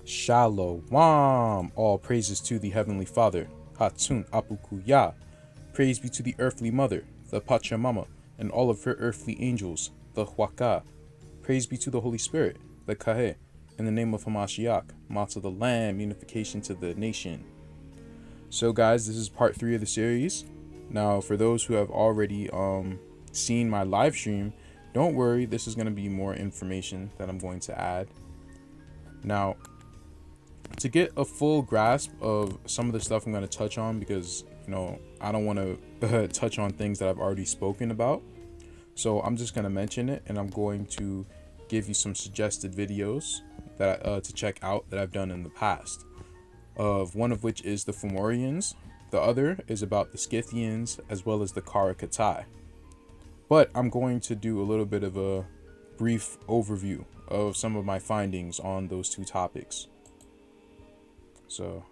Shalom. All praises to the Heavenly Father. Hatsun Apukuya. Praise be to the earthly mother, the Pachamama, and all of her earthly angels, the Huaka. Praise be to the Holy Spirit, the Kahe. In the name of Hamashiach, Matzah the Lamb, unification to the nation. So guys, this is part 3 of the series. Now, for those who have already seen my live stream, don't worry, this is going to be more information that I'm going to add. Now, to get a full grasp of some of the stuff I'm going to touch on, because, you know, I don't want to touch on things that I've already spoken about. So I'm just going to mention it, and I'm going to give you some suggested videos that to check out that I've done in the past. Of one of which is the Fomorians. The other is about the Scythians, as well as the Kara Kitai. But I'm going to do a little bit of a brief overview of some of my findings on those two topics. So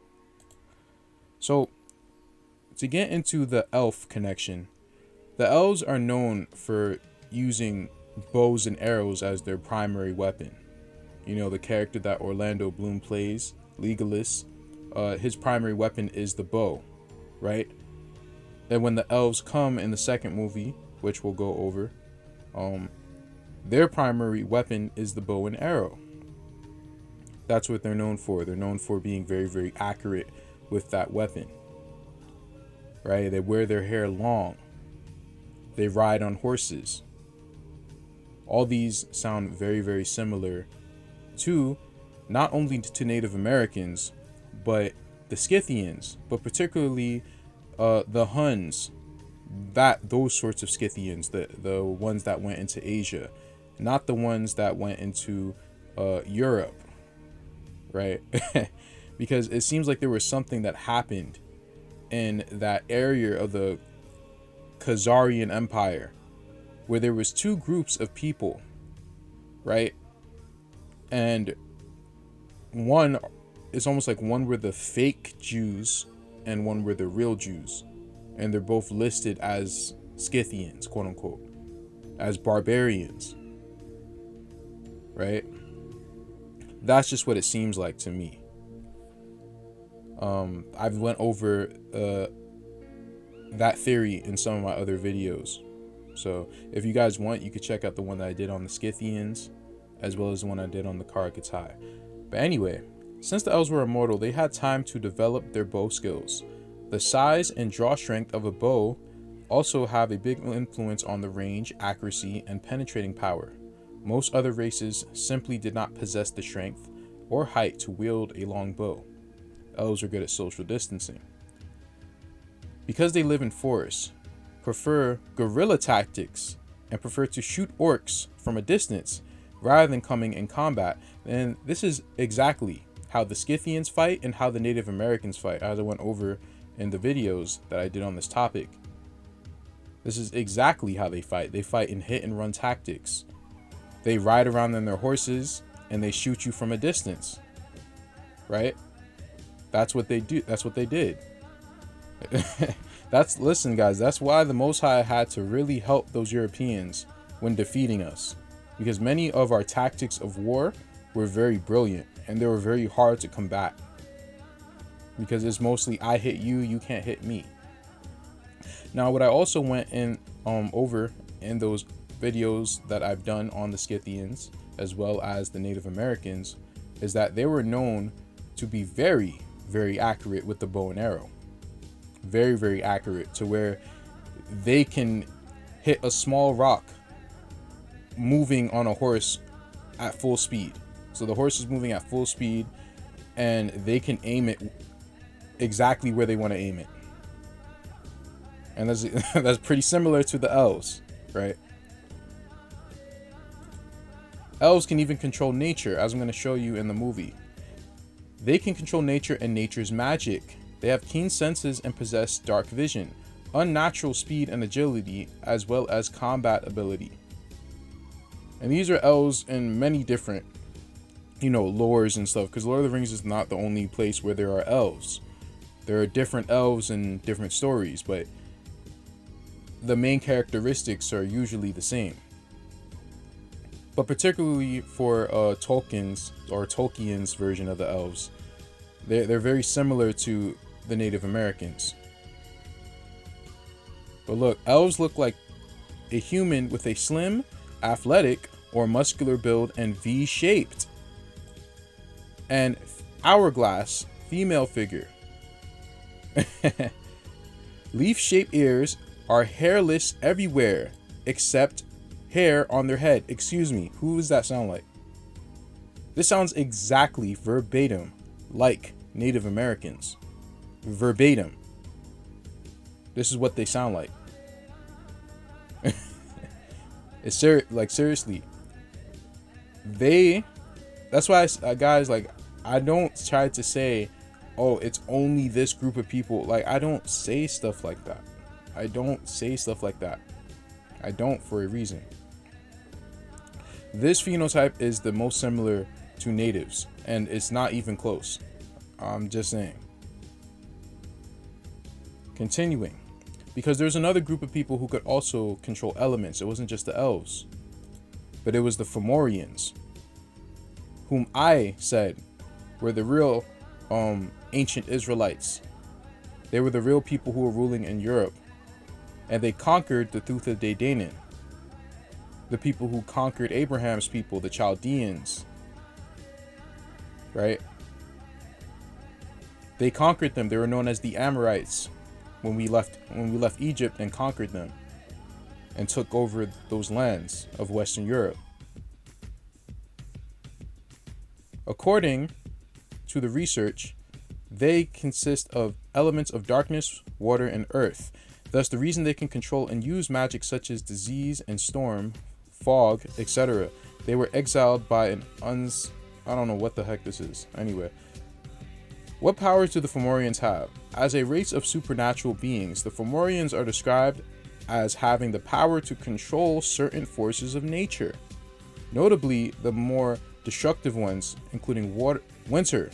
to get into the elf connection, the elves are known for using bows and arrows as their primary weapon. You know, the character that Orlando Bloom plays, Legolas, his primary weapon is the bow, right? And when the elves come in the second movie, which we'll go over, their primary weapon is the bow and arrow. That's what they're known for. They're known for being very, very accurate with that weapon, right? They wear their hair long. They ride on horses. All these sound very, very similar to not only to Native Americans, but the Scythians, but particularly the Huns, those sorts of Scythians, the ones that went into Asia, not the ones that went into Europe, right? Because it seems like there was something that happened in that area of the Khazarian Empire where there was two groups of people, right? And one is almost like one were the fake Jews and one were the real Jews, and they're both listed as Scythians, quote unquote, as barbarians, right? That's just what it seems like to me. I've went over that theory in some of my other videos, so if you guys want, you could check out the one that I did on the Scythians as well as the one I did on the Kara Kitai. But anyway, since the elves were immortal, they had time to develop their bow skills. The size and draw strength of a bow also have a big influence on the range, accuracy, and penetrating power. Most other races simply did not possess the strength or height to wield a long bow. Elves are good at social distancing. Because they live in forests, prefer guerrilla tactics, and prefer to shoot orcs from a distance rather than coming in combat, and this is exactly how the Scythians fight and how the Native Americans fight, as I went over in the videos that I did on this topic. This is exactly how they fight. They fight in hit and run tactics. They ride around on their horses and they shoot you from a distance, right? That's what they do. That's what they did. Listen guys, that's why the Most High had to really help those Europeans when defeating us, because many of our tactics of war were very brilliant and they were very hard to combat, because it's mostly I hit you, you can't hit me. Now, what I also went in over in those videos that I've done on the Scythians as well as the Native Americans is that they were known to be very, very accurate with the bow and arrow. Very, very accurate, to where they can hit a small rock moving on a horse at full speed. So the horse is moving at full speed and they can aim it exactly where they want to aim it. And that's pretty similar to the elves, right? Elves can even control nature, as I'm going to show you in the movie. They can control nature and nature's magic. They have keen senses and possess dark vision, unnatural speed and agility, as well as combat ability. And these are elves in many different, lores and stuff, because Lord of the Rings is not the only place where there are elves. There are different elves in different stories, but the main characteristics are usually the same. but particularly for Tolkien's version of the elves, they're very similar to the Native Americans. But look, elves look like a human with a slim, athletic, or muscular build and V-shaped and hourglass female figure. Leaf-shaped ears are hairless everywhere except hair on their head. Excuse me, who does that sound like? This sounds exactly verbatim like Native Americans. Verbatim. This is what they sound like. It's seriously. That's why guys, like, I don't try to say, oh, it's only this group of people. Like, I don't say stuff like that. I don't for a reason. This phenotype is the most similar to natives, and it's not even close. I'm just saying. Continuing. Because there's another group of people who could also control elements. It wasn't just the elves, but it was the Fomorians, whom I said were the real ancient Israelites. They were the real people who were ruling in Europe, and they conquered the Thutha De Danann, the people who conquered Abraham's people, the Chaldeans, right? They conquered them. They were known as the Amorites when we left Egypt and conquered them and took over those lands of Western Europe. According to the research, they consist of elements of darkness, water, and earth. Thus, the reason they can control and use magic such as disease and storm, fog, etc. They were exiled by an I don't know what the heck this is. Anyway, what powers do the Fomorians have? As a race of supernatural beings, the Fomorians are described as having the power to control certain forces of nature. Notably, the more destructive ones, including winter,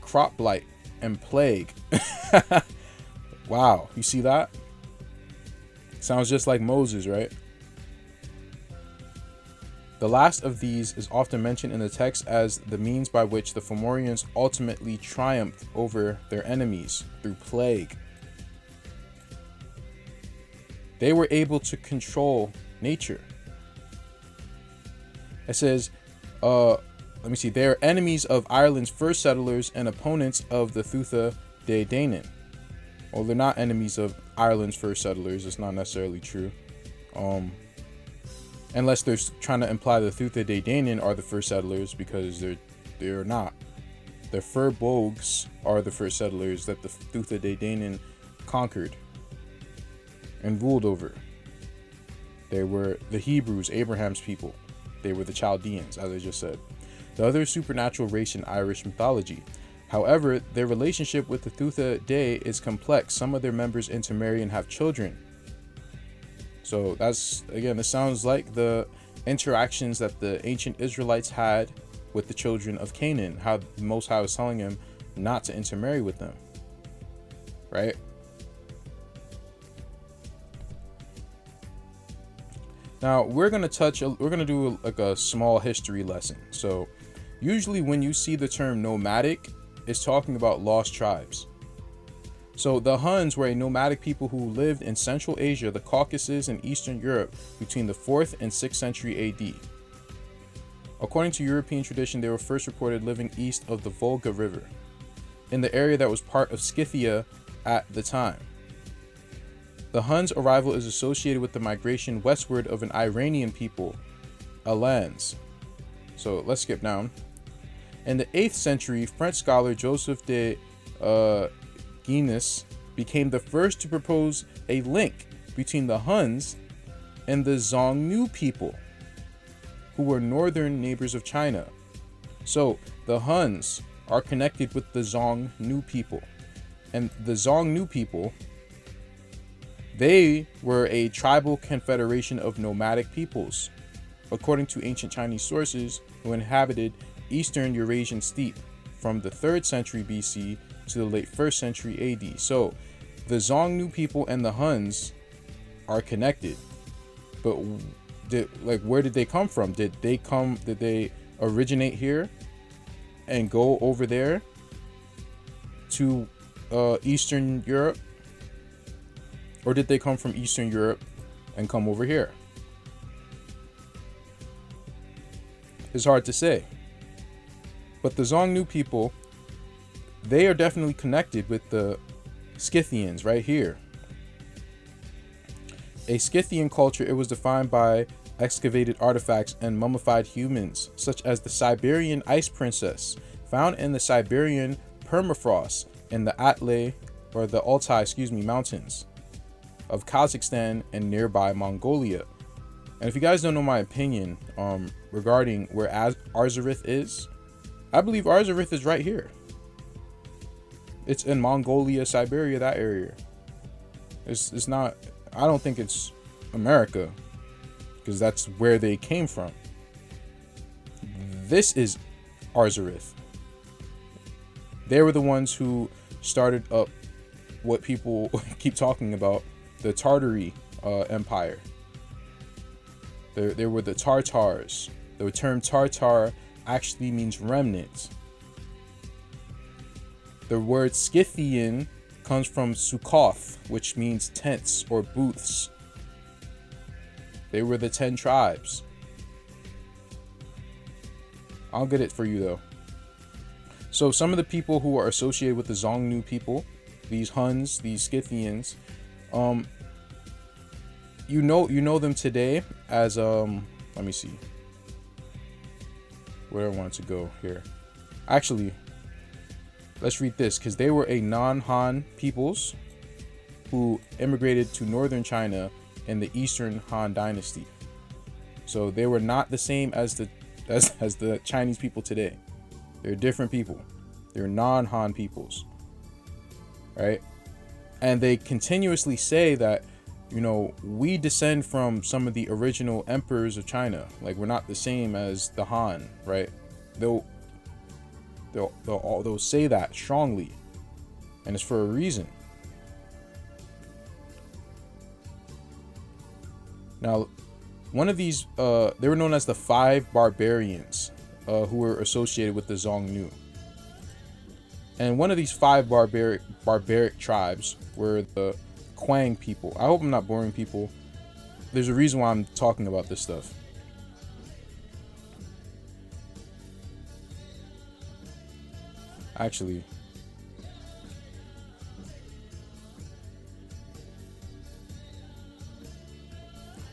crop blight, and plague. Wow, you see that? Sounds just like Moses, right? The last of these is often mentioned in the text as the means by which the Fomorians ultimately triumphed over their enemies through plague. They were able to control nature. It says, let me see, they are enemies of Ireland's first settlers and opponents of the Thutha De Danann. Well, they're not enemies of Ireland's first settlers. It's not necessarily true. Unless they're trying to imply the Thutha De Danann are the first settlers, because they're not. The Furbolgs are the first settlers that the Thutha De Danann conquered and ruled over. They were the Hebrews, Abraham's people. They were the Chaldeans, as I just said. The other supernatural race in Irish mythology. However, their relationship with the Thutha De is complex. Some of their members intermarry and have children. So that's, again, it sounds like the interactions that the ancient Israelites had with the children of Canaan, how the Most High was telling him not to intermarry with them, right? Now we're gonna do like a small history lesson. So usually when you see the term nomadic, it's talking about lost tribes. So the Huns were a nomadic people who lived in Central Asia, the Caucasus, and Eastern Europe between the 4th and 6th century AD. According to European tradition, they were first reported living east of the Volga River, in the area that was part of Scythia at the time. The Huns' arrival is associated with the migration westward of an Iranian people, Alans. So let's skip down. In the 8th century, French scholar Joseph de Guinness became the first to propose a link between the Huns and the Xiongnu people, who were northern neighbors of China. So the Huns are connected with the Xiongnu people, and the Xiongnu people, they were a tribal confederation of nomadic peoples, according to ancient Chinese sources, who inhabited eastern Eurasian steppe from the 3rd century BC to the late 1st century AD. So the Xiongnu people and the Huns are connected, but where did they come from? Did they originate here and go over there to Eastern Europe? Or did they come from Eastern Europe and come over here? It's hard to say. But the Xiongnu people, they are definitely connected with the Scythians right here. A Scythian culture, it was defined by excavated artifacts and mummified humans, such as the Siberian Ice Princess, found in the Siberian permafrost in the Altai, mountains of Kazakhstan and nearby Mongolia. And if you guys don't know my opinion regarding where Arzareth is, I believe Arzareth is right here. It's in Mongolia, Siberia, that area. It's not, I don't think it's America, because that's where they came from. This is Arzareth. They were the ones who started up what people keep talking about, the Tartary Empire. There were the Tartars. The term Tartar actually means remnant. The word Scythian comes from Sukhoth, which means tents or booths. They were the 10 tribes. I'll get it for you though. So some of the people who are associated with the Xiongnu people, these Huns, these Scythians, you know them today as let me see where I want to go here. Actually, let's read this, because they were a non-Han peoples who immigrated to northern China in the Eastern Han Dynasty. So they were not the same as the Chinese people today. They're different people. They're non-Han peoples, right? And they continuously say that, you know, we descend from some of the original emperors of China. Like, we're not the same as the Han, right? They'll say that strongly, and it's for a reason. Now, one of these, they were known as the 5 barbarians, who were associated with the Xiongnu. And one of these 5 barbaric tribes were the Quang people. I hope I'm not boring people. There's a reason why I'm talking about this stuff. Actually,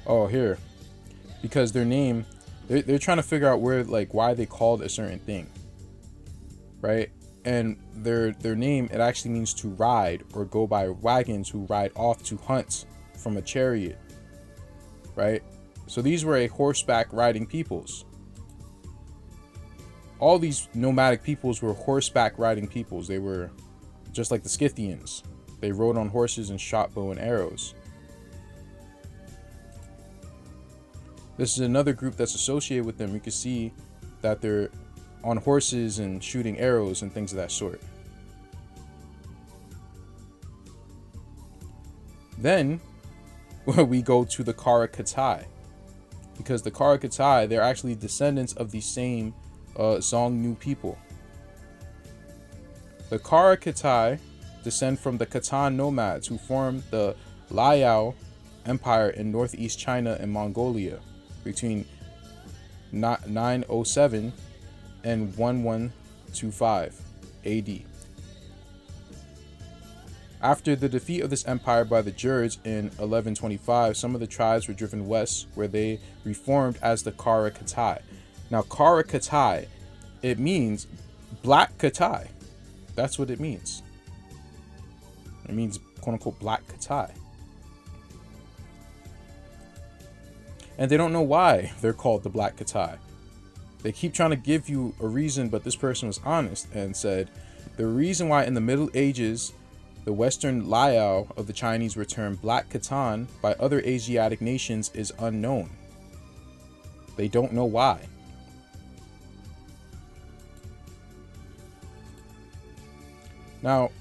oh, here, because their name, they're trying to figure out where, like, why they called a certain thing, right? And their name, it actually means to ride or go by wagons who ride off to hunt from a chariot, right? So these were a horseback riding peoples. All these nomadic peoples were horseback riding peoples. They were just like the Scythians. They rode on horses and shot bow and arrows. This is another group that's associated with them. You can see that they're on horses and shooting arrows and things of that sort. Then we go to the Kara Kitai, because the Kara Kitai, they're actually descendants of the same Xiongnu people. The Kara Kitai descend from the Khitan nomads who formed the Liao Empire in northeast China and Mongolia between 907 and 1125 AD. After the defeat of this empire by the Jurds in 1125, some of the tribes were driven west, where they reformed as the Kara Kitai. Now, Kara Kitai, it means black Kitai. That's what it means. It means, quote unquote, black Kitai. And they don't know why they're called the Black Kitai. They keep trying to give you a reason, but this person was honest and said the reason why in the Middle Ages the Western Liao of the Chinese were termed Black Khitan by other Asiatic nations is unknown. They don't know why. Now,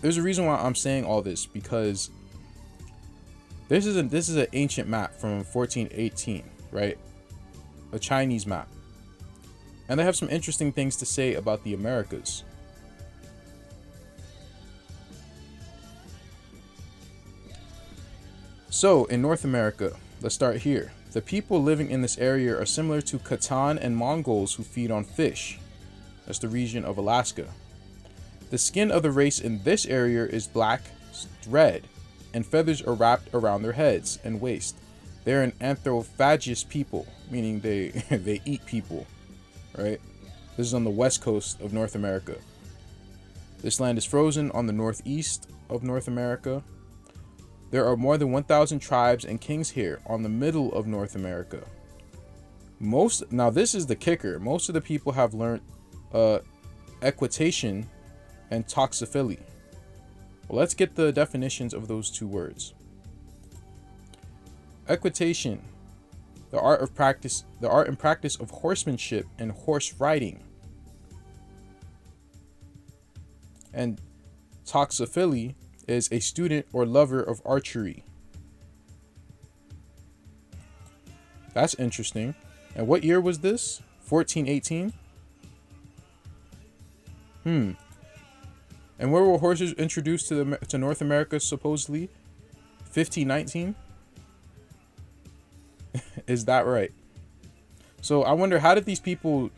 there's a reason why I'm saying all this, because this is an ancient map from 1418, right? A Chinese map. And they have some interesting things to say about the Americas. So, in North America, let's start here. The people living in this area are similar to Khitan and Mongols who feed on fish. That's the region of Alaska. The skin of the race in this area is black, red, and feathers are wrapped around their heads and waist. They're an anthropophagous people, meaning they they eat people, right? This is on the west coast of North America. This land is frozen on the northeast of North America. There are more than 1,000 tribes and kings here on the middle of North America. Now this is the kicker. Most of the people have learned equitation and toxophilia. Well, let's get the definitions of those two words. Equitation, the art and practice of horsemanship and horse riding. And toxophilia is a student or lover of archery. That's interesting. And what year was this? 1418? And where were horses introduced to North America supposedly? 1519? Is that right? So I wonder, how did these people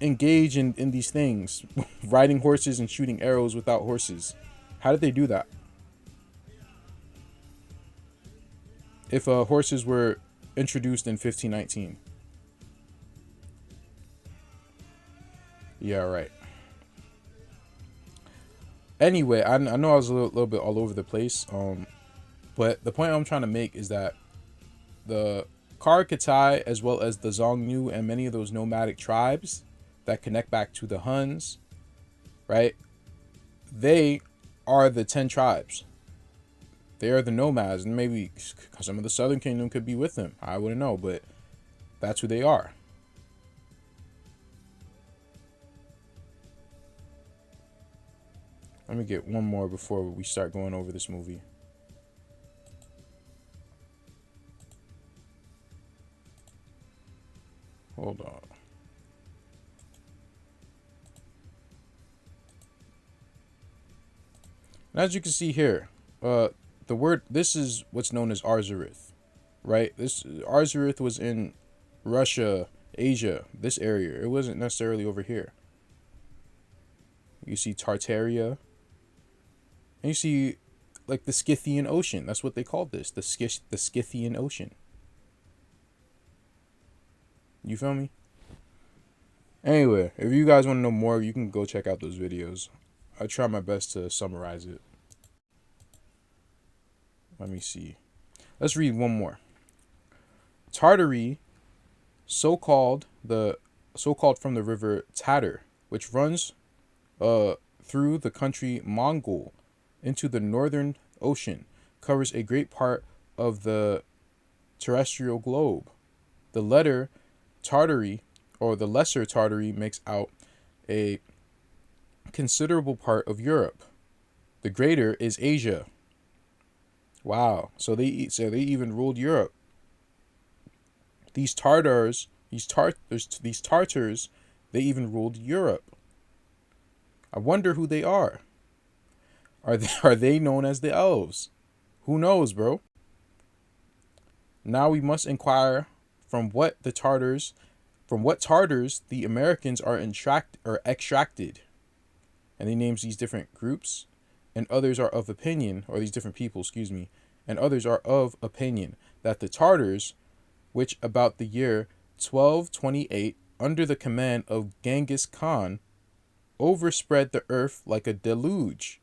engage in these things? Riding horses and shooting arrows without horses. How did they do that? If horses were introduced in 1519. Yeah, right. Anyway, I know I was a little bit all over the place. But the point I'm trying to make is that the Kara Kitai, as well as the Zongnu and many of those nomadic tribes that connect back to the Huns, right? They are the 10 tribes. They are the nomads, and maybe some of the Southern Kingdom could be with them. I wouldn't know, but that's who they are. Let me get one more before we start going over this movie. Hold on. And as you can see here, this is what's known as Arzareth, right? This Arzareth was in Russia, Asia, this area. It wasn't necessarily over here. You see Tartaria. And you see, like, the Scythian Ocean. That's what they called this, the Scythian Ocean. You feel me? Anyway, if you guys want to know more, you can go check out those videos. I try my best to summarize it. Let me see. Let's read one more. Tartary, so-called from the river Tatar, which runs through the country Mongol into the northern ocean, covers a great part of the terrestrial globe. The letter Tartary, or the Lesser Tartary, makes out a considerable part of Europe. The greater is Asia. Wow. So they even ruled Europe. These Tartars, they even ruled Europe. I wonder who they are. Are they known as the Elves? Who knows, bro? Now we must inquire from what Tartars the Americans are extracted. And he names these different groups, and others are of opinion, or these different people, excuse me, and others are of opinion that the Tartars, which about the year 1228, under the command of Genghis Khan, overspread the earth like a deluge,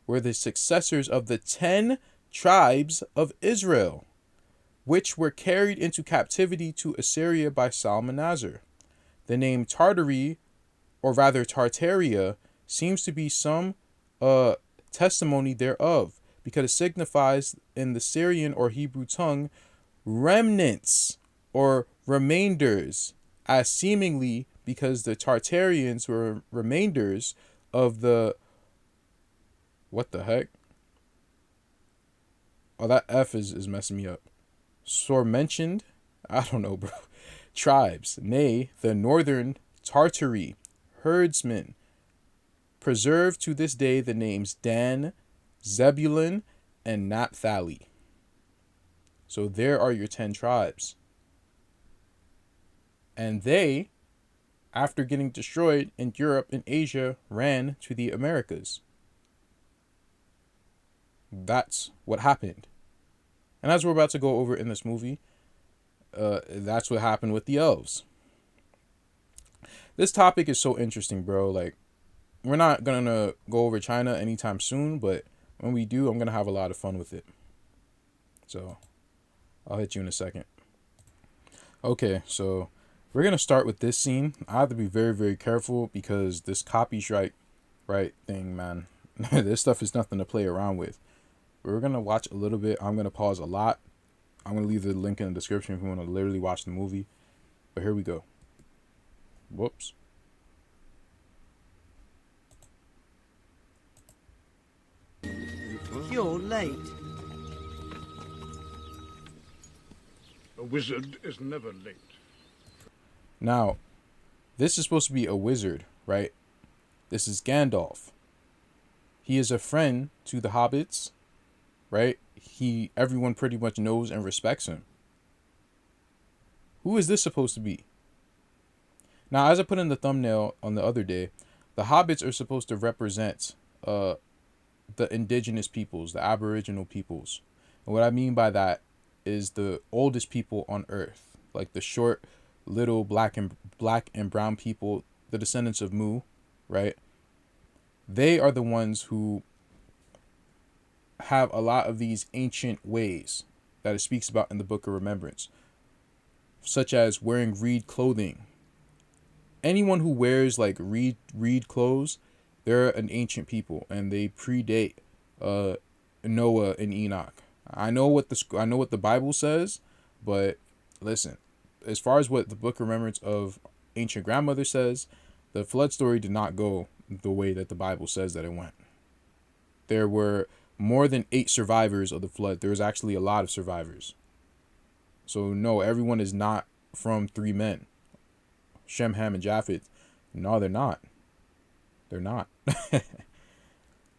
were the successors of the 10 tribes of Israel, which were carried into captivity to Assyria by Salmanazar. The name Tartary, or rather Tartaria, seems to be some testimony thereof, because it signifies in the Syrian or Hebrew tongue remnants or remainders, as seemingly because the Tartarians were remainders of the, what the heck? Oh, that F is messing me up. Mentioned I don't know, bro. Tribes, nay, the northern Tartary herdsmen, preserve to this day the names Dan, Zebulun, and Naphtali. So there are your 10 tribes. And they, after getting destroyed in Europe and Asia, ran to the Americas. That's what happened. And as we're about to go over in this movie, that's what happened with the elves. This topic is so interesting, bro. Like, we're not gonna go over China anytime soon, but when we do, I'm gonna have a lot of fun with it. So I'll hit you in a second. Okay, so we're gonna start with this scene. I have to be very, very careful because this copyright thing, man. This stuff is nothing to play around with. We're gonna watch a little bit. I'm gonna pause a lot. I'm gonna leave the link in the description if you want to literally watch the movie. But here we go. Whoops. You're late. A wizard is never late. Now, this is supposed to be a wizard, right? This is Gandalf. He is a friend to the hobbits, right? Everyone pretty much knows and respects him. Who is this supposed to be? Now, as I put in the thumbnail on the other day, the hobbits are supposed to represent the indigenous peoples, the aboriginal peoples. And what I mean by that is the oldest people on earth, like the short, little black and brown people, the descendants of Mu, right? They are the ones who have a lot of these ancient ways that it speaks about in the Book of Remembrance, such as wearing reed clothing. Anyone who wears like reed clothes, they're an ancient people, and they predate Noah and Enoch. I know what the Bible says, but listen, as far as what the Book of Remembrance of Ancient Grandmother says, the flood story did not go the way that the Bible says that it went. There were more than 8 survivors of the flood. There was actually a lot of survivors. So no, everyone is not from 3 men. Shem, Ham, and Japheth. No, they're not. They're not.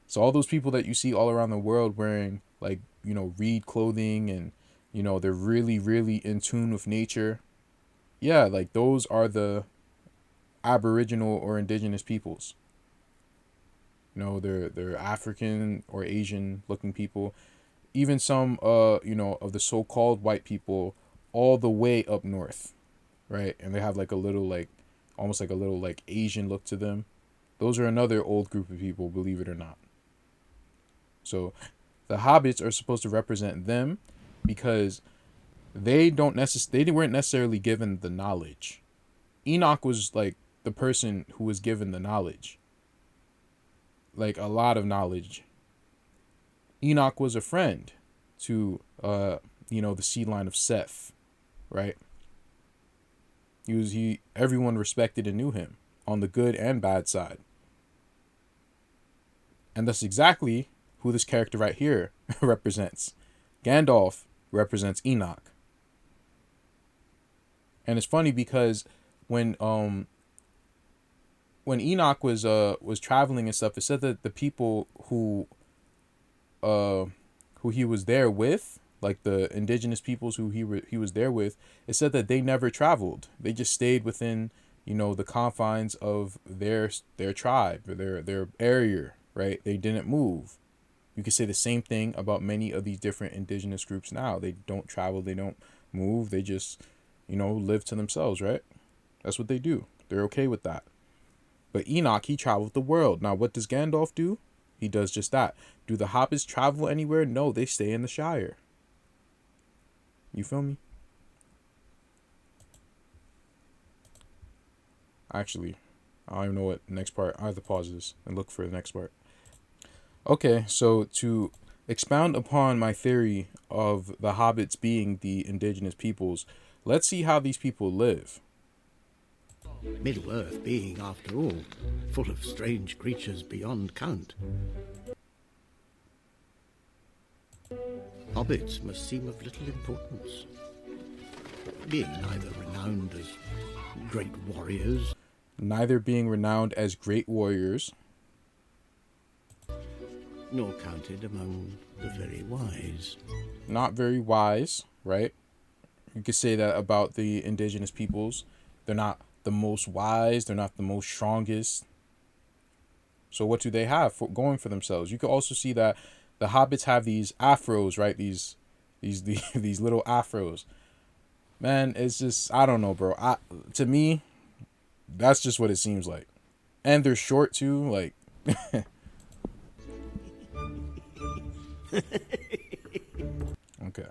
So all those people that you see all around the world wearing like, reed clothing and, they're really, really in tune with nature. Yeah, like those are the aboriginal or indigenous peoples. They're African or Asian looking people. Even some, of the so-called white people all the way up north, right? And they have like a little, like, almost like a little, like, Asian look to them. Those are another old group of people, believe it or not. So the hobbits are supposed to represent them because they weren't necessarily given the knowledge. Enoch was like the person who was given the knowledge. Like a lot of knowledge. Enoch was a friend to the seed line of Seth, right? Everyone respected and knew him on the good and bad side. And that's exactly who this character right here represents. Gandalf represents Enoch. And it's funny because when Enoch was traveling and stuff, it said that the people who he was there with, like the indigenous peoples who he was there with, it said that they never traveled. They just stayed within, the confines of their tribe or their area, right? They didn't move. You could say the same thing about many of these different indigenous groups now. They don't travel, they don't move, they just, live to themselves, right? That's what they do. They're okay with that. But Enoch, he traveled the world. Now, what does Gandalf do? He does just that. Do the hobbits travel anywhere? No, they stay in the Shire. You feel me? Actually, I don't even know what next part. I have to pause this and look for the next part. Okay, so to expound upon my theory of the hobbits being the indigenous peoples, let's see how these people live. Middle-earth being, after all, full of strange creatures beyond count. Hobbits must seem of little importance. being neither renowned as great warriors, Neither being renowned as great warriors, nor counted among the very wise. not very wise, right? You could say that about the indigenous peoples. They're not the most wise, they're not the most strongest. So what do they have for going for themselves? You could also see that the hobbits have these afros, right? These little afros. Man, it's just, I don't know, bro. To me, that's just what it seems like. And they're short too, like okay.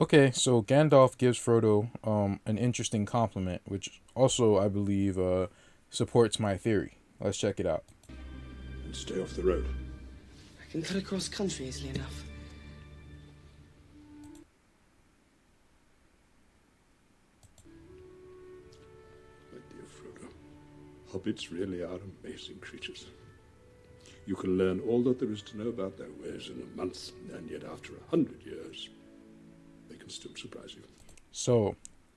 Okay, so Gandalf gives Frodo an interesting compliment, which also I believe supports my theory. Let's check it out. And stay off the road. I can cut across country easily enough. My dear Frodo, hobbits really are amazing creatures. You can learn all that there is to know about their ways in a month, and yet after 100 years, they can still surprise you. So,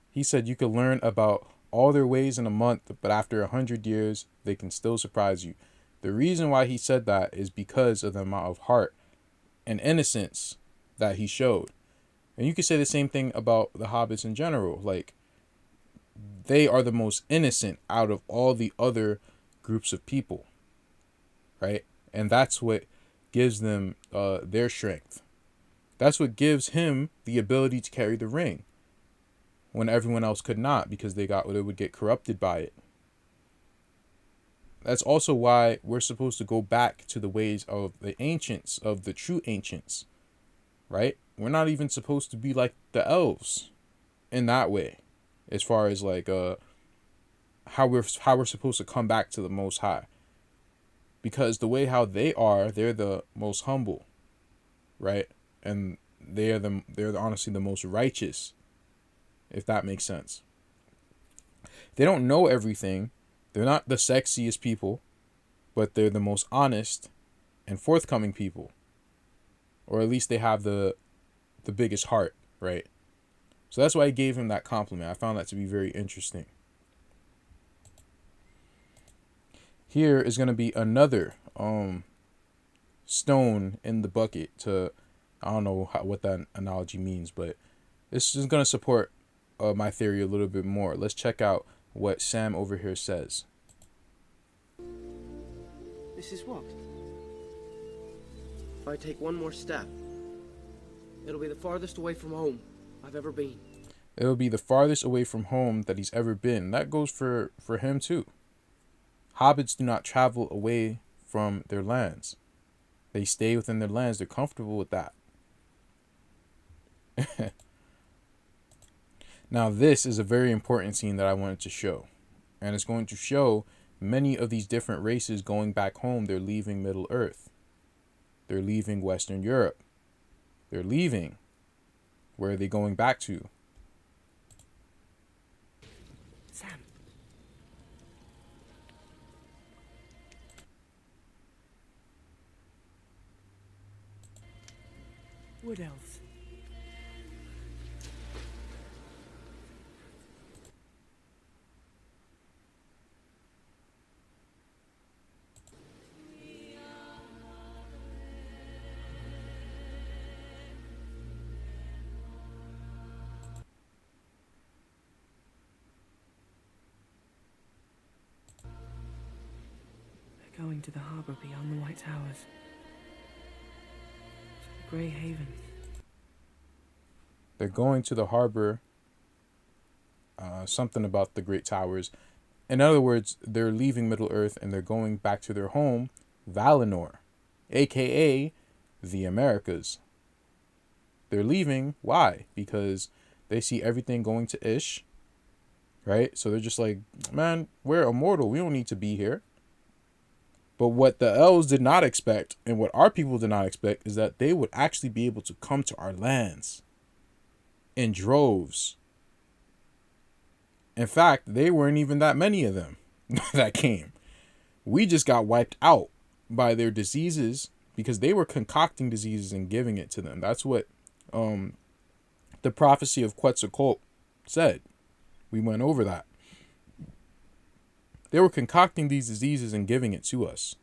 he said you could learn about all their ways in a month, but after 100 years, they can still surprise you. The reason why he said that is because of the amount of heart and innocence that he showed. And you could say the same thing about the hobbits in general. Like, they are the most innocent out of all the other groups of people, right? And that's what gives them their strength. That's what gives him the ability to carry the ring when everyone else could not, because they would get corrupted by it. That's also why we're supposed to go back to the ways of the ancients, of the true ancients, right? We're not even supposed to be like the elves in that way, as far as like how we're supposed to come back to the Most High. Because the way how they are, they're the most humble, right? And they're honestly the most righteous, if that makes sense. They don't know everything. They're not the sexiest people, but they're the most honest and forthcoming people. Or at least they have the biggest heart, right? So that's why I gave him that compliment. I found that to be very interesting. Here is going to be another stone in the bucket to, I don't know what that analogy means, but this is going to support my theory a little bit more. Let's check out what Sam over here says. This is what? If I take one more step, it'll be the farthest away from home I've ever been. It'll be the farthest away from home that he's ever been. That goes for him too. Hobbits do not travel away from their lands. They stay within their lands. They're comfortable with that. Now, this is a very important scene that I wanted to show. And it's going to show many of these different races going back home. They're leaving Middle Earth. They're leaving Western Europe. They're leaving. Where are they going back to? Sam. Wood elves. They're going to the harbour beyond the White Towers. To the Grey Haven. They're going to the harbor. Something about the Great Towers. In other words, they're leaving Middle Earth and they're going back to their home, Valinor, aka the Americas. They're leaving. Why? Because they see everything going to Ish, right? So they're just like, man, we're immortal. We don't need to be here. But what the elves did not expect, and what our people did not expect, is that they would actually be able to come to our lands in droves. In fact, they weren't even that many of them that came. We just got wiped out by their diseases because they were concocting diseases and giving it to them. That's what the prophecy of Quetzalcoatl said. We went over that. They were concocting these diseases and giving it to us.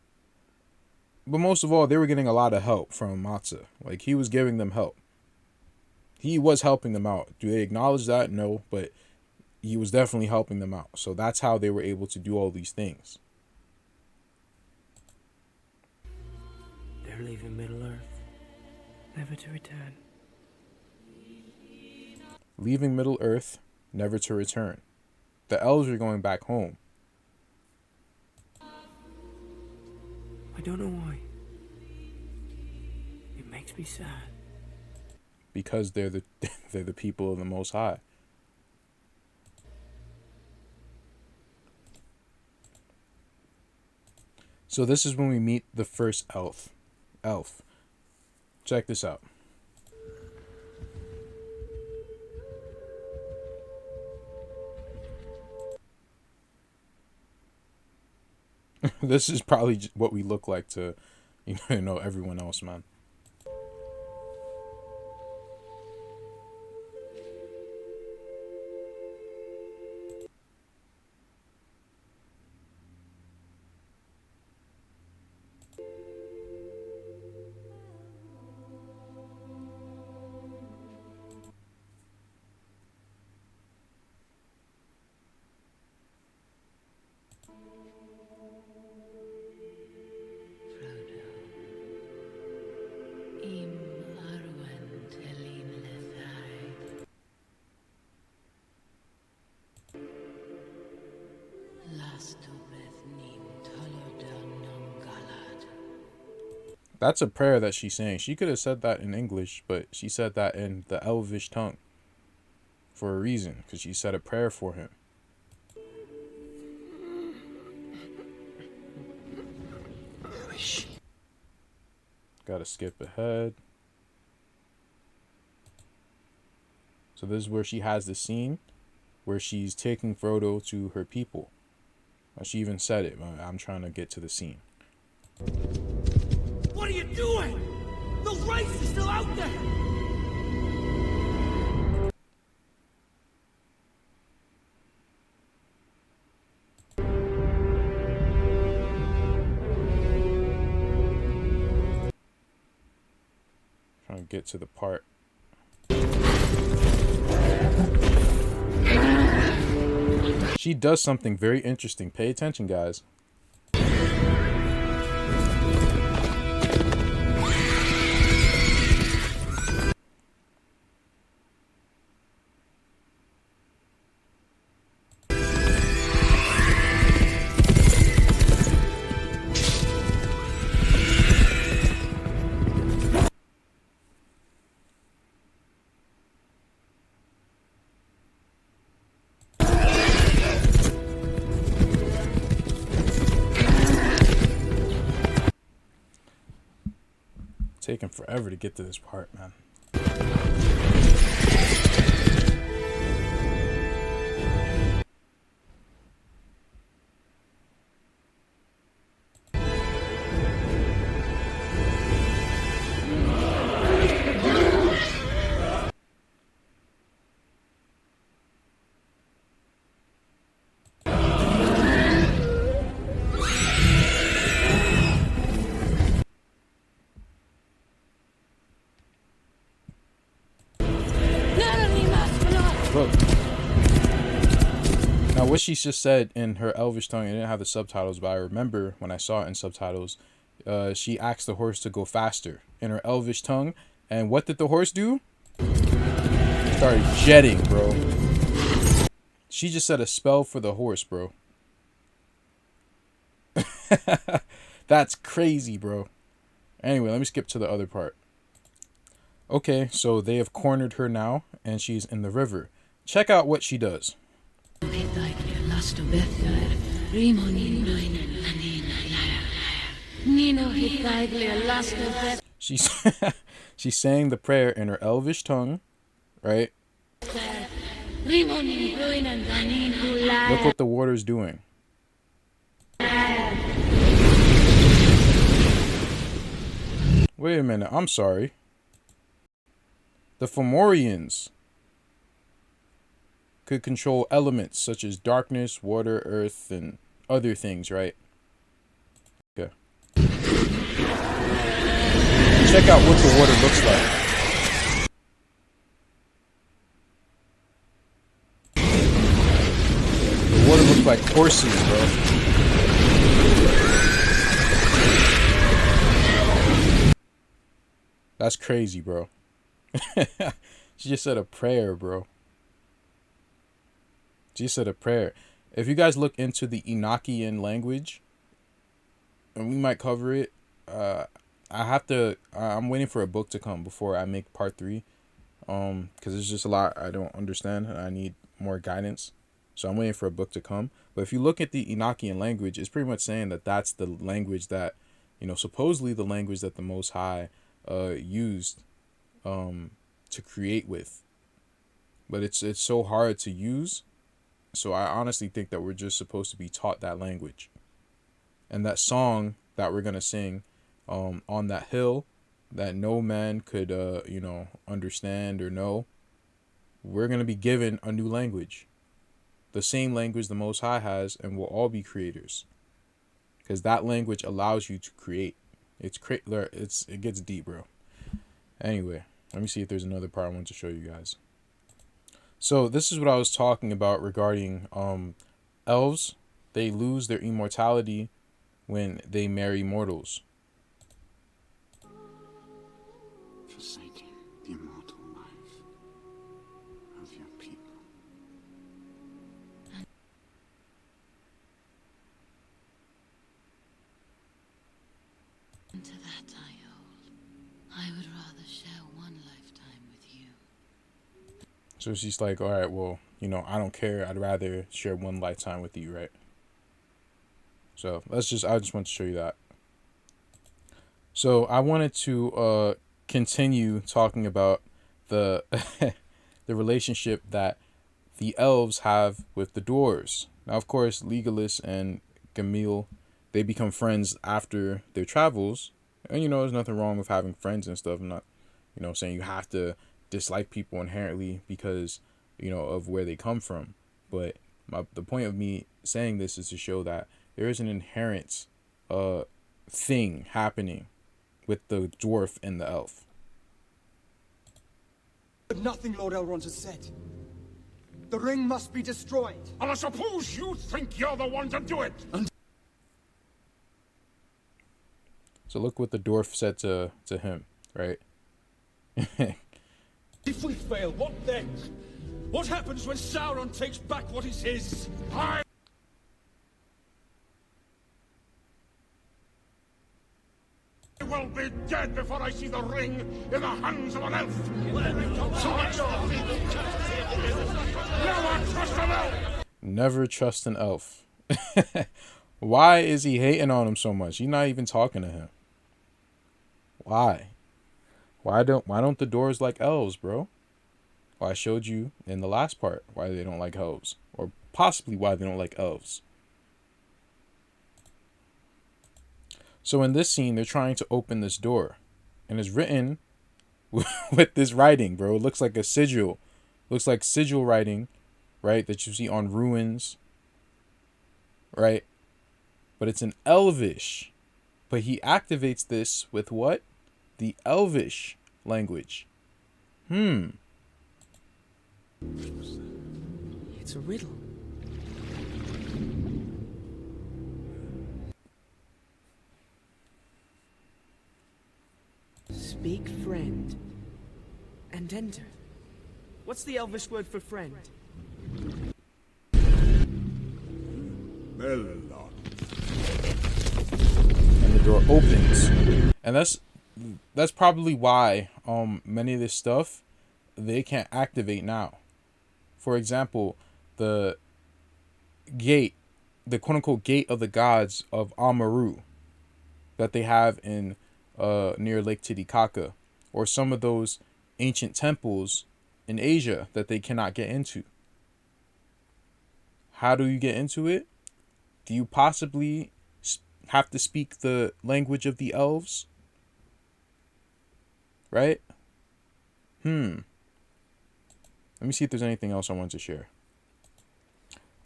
But most of all, they were getting a lot of help from Matza. Like, he was giving them help. He was helping them out. Do they acknowledge that? No, but he was definitely helping them out. So that's how they were able to do all these things. They're leaving Middle-earth, never to return. Leaving Middle-earth, never to return. The elves are going back home. I don't know why. It makes me sad. Because they're the they're the people of the Most High. So this is when we meet the first elf. Check this out. This is probably what we look like to, everyone else, man. That's a prayer that she's saying. She could have said that in English, but she said that in the Elvish tongue for a reason, because she said a prayer for him. Gotta skip ahead. So this is where she has the scene where she's taking Frodo to her people. She even said it. I'm trying to get to the scene. What are you doing? Those wraiths are still out there! Trying to get to the part. She does something very interesting. Pay attention, guys. Taking forever to get to this part, man. Look. Now, what she just said in her Elvish tongue, I didn't have the subtitles, but I remember when I saw it in subtitles, she asked the horse to go faster in her Elvish tongue. And what did the horse do? Started jetting, bro. She just said a spell for the horse, bro. That's crazy, bro. Anyway, let me skip to the other part. Okay, so they have cornered her now, and she's in the river. Check out what she does. She's saying the prayer in her Elvish tongue, right? Look what the water's doing. Wait a minute, I'm sorry. The Fomorians could control elements such as darkness, water, earth, and other things, right? Okay. Check out what the water looks like. The water looks like horses, bro. That's crazy, bro. She just said a prayer, bro. She said a prayer. If you guys look into the Enochian language, and we might cover it, I'm waiting for a book to come before I make part 3. Because there's just a lot I don't understand and I need more guidance. So I'm waiting for a book to come. But if you look at the Enochian language, it's pretty much saying that that's the language that, supposedly the language that the Most High used to create with. But it's so hard to use. So I honestly think that we're just supposed to be taught that language. And that song that we're going to sing on that hill that no man could, understand or know, we're going to be given a new language. The same language the Most High has, and we'll all be creators. Because that language allows you to create. It gets deep, bro. Anyway, let me see if there's another part I want to show you guys. So this is what I was talking about regarding elves. They lose their immortality when they marry mortals. Forsaking the immortal life of your people. And to that I hold. I would rather share one lifetime with you. So she's like, all right, well, I don't care. I'd rather share one lifetime with you, right? So I just want to show you that. So I wanted to continue talking about the the relationship that the elves have with the dwarves. Now, of course, Legolas and Gamil, they become friends after their travels. And, there's nothing wrong with having friends and stuff. I'm not, saying you have to dislike people inherently because, of where they come from. But the point of me saying this is to show that there is an inherent thing happening with the dwarf and the elf. But nothing Lord Elrond has said. The ring must be destroyed. And I suppose you think you're the one to do it. So look what the dwarf said to him, right? If we fail, what then? What happens when Sauron takes back what is his? I will be dead before I see the ring in the hands of an elf. So I never trust an elf. Never trust an elf. Why is he hating on him so much? He's not even talking to him. Why? Why don't the dwarves like elves, bro? Well, I showed you in the last part why they don't like elves, or possibly why they don't like elves. So in this scene, they're trying to open this door, and it's written with this writing, bro. It looks like a sigil. Looks like sigil writing, right? That you see on ruins, right? But it's in Elvish. But he activates this with what? The Elvish language. It's a riddle. Speak friend and enter. What's the Elvish word for friend? Melon. And the door opens. And that's probably why many of this stuff they can't activate now. For example, the gate, the quote unquote gate of the gods of Amaru that they have in near Lake Titicaca, or some of those ancient temples in Asia that they cannot get into. How do you get into it? Do you possibly have to speak the language of the elves? Right? Let me see if there's anything else I want to share.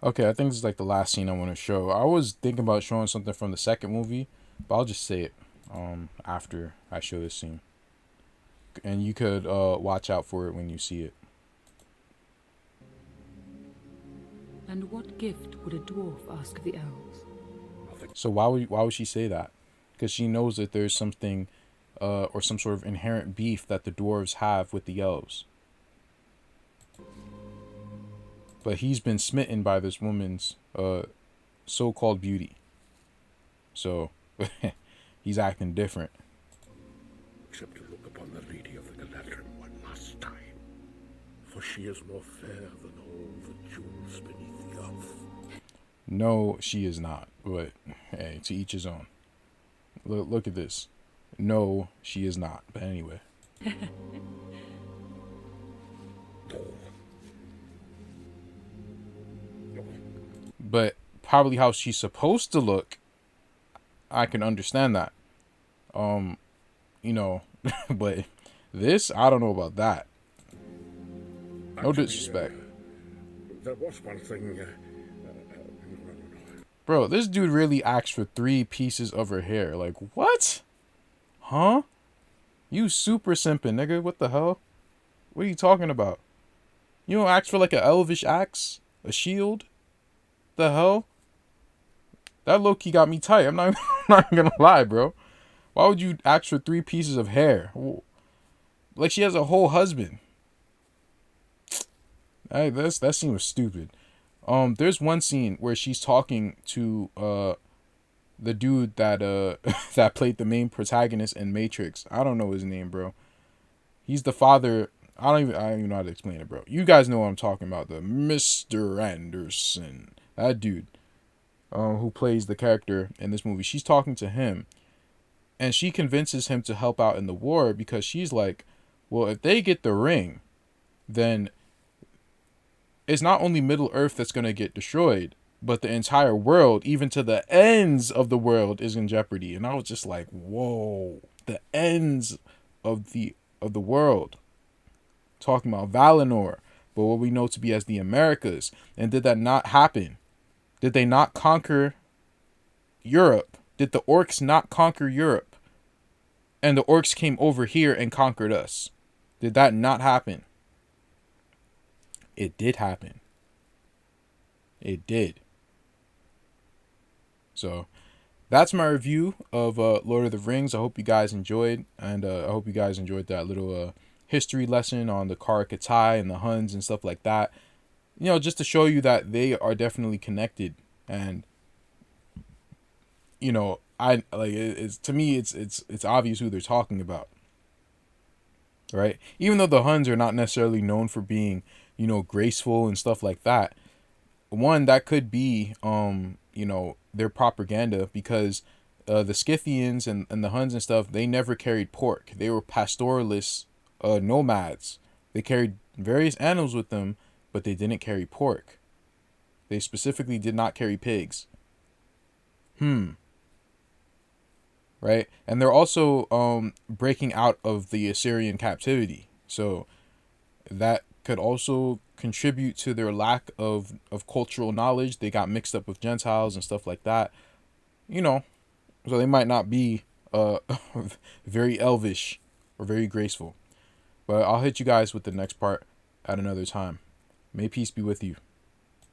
Okay, I think this is like the last scene I want to show. I was thinking about showing something from the second movie, but I'll just say it after I show this scene. And you could watch out for it when you see it. And what gift would a dwarf ask the elves? So why would she say that? Because she knows that there's something or some sort of inherent beef that the dwarves have with the elves. But he's been smitten by this woman's so-called beauty. So he's acting different. Except to look upon the lady of the Galadrim one last time. For she is more fair than all the jewels beneath the earth. No, she is not. But hey, to each his own. Look at this. No, she is not. But anyway. But probably how she's supposed to look, I can understand that. You know, but this, I don't know about that. No disrespect. There was one thing. Bro, this dude really asked for 3 pieces of her hair. Like, what? Huh? You super simping, nigga. What the hell? What are you talking about? You don't ask for like an elvish axe? A shield? The hell? That low-key got me tight. I'm not gonna lie, bro. Why would you ask for 3 pieces of hair? Like she has a whole husband. Hey, that scene was stupid. There's one scene where she's talking to the dude that that played the main protagonist in Matrix. I don't know his name, bro. He's the father. I don't even know how to explain it, bro. You guys know what I'm talking about. The Mr. Anderson. That dude. Who plays the character in this movie. She's talking to him. And she convinces him to help out in the war because she's like, well, if they get the ring, then it's not only Middle Earth that's going to get destroyed, but the entire world, even to the ends of the world, is in jeopardy. And I was just like, whoa, the ends of the world. Talking about Valinor, but what we know to be as the Americas. And did that not happen? Did they not conquer Europe? Did the orcs not conquer Europe? And the orcs came over here and conquered us. Did that not happen? It did happen. It did. So that's my review of Lord of the Rings. I hope you guys enjoyed. And I hope you guys enjoyed that little history lesson on the Kara Kitai and the Huns and stuff like that. You know, just to show you that they are definitely connected. And, you know, to me, it's obvious who they're talking about. Right? Even though the Huns are not necessarily known for being, you know, graceful and stuff like that. One, that could be, you know, their propaganda because the Scythians and the Huns and stuff, they never carried pork. They were pastoralists, nomads. They carried various animals with them, but they didn't carry pork. They specifically did not carry pigs. Right? And they're also breaking out of the Assyrian captivity. So that could also contribute to their lack of cultural knowledge. They got mixed up with Gentiles and stuff like that. You know, so they might not be very elvish or very graceful. But I'll hit you guys with the next part at another time. May peace be with you.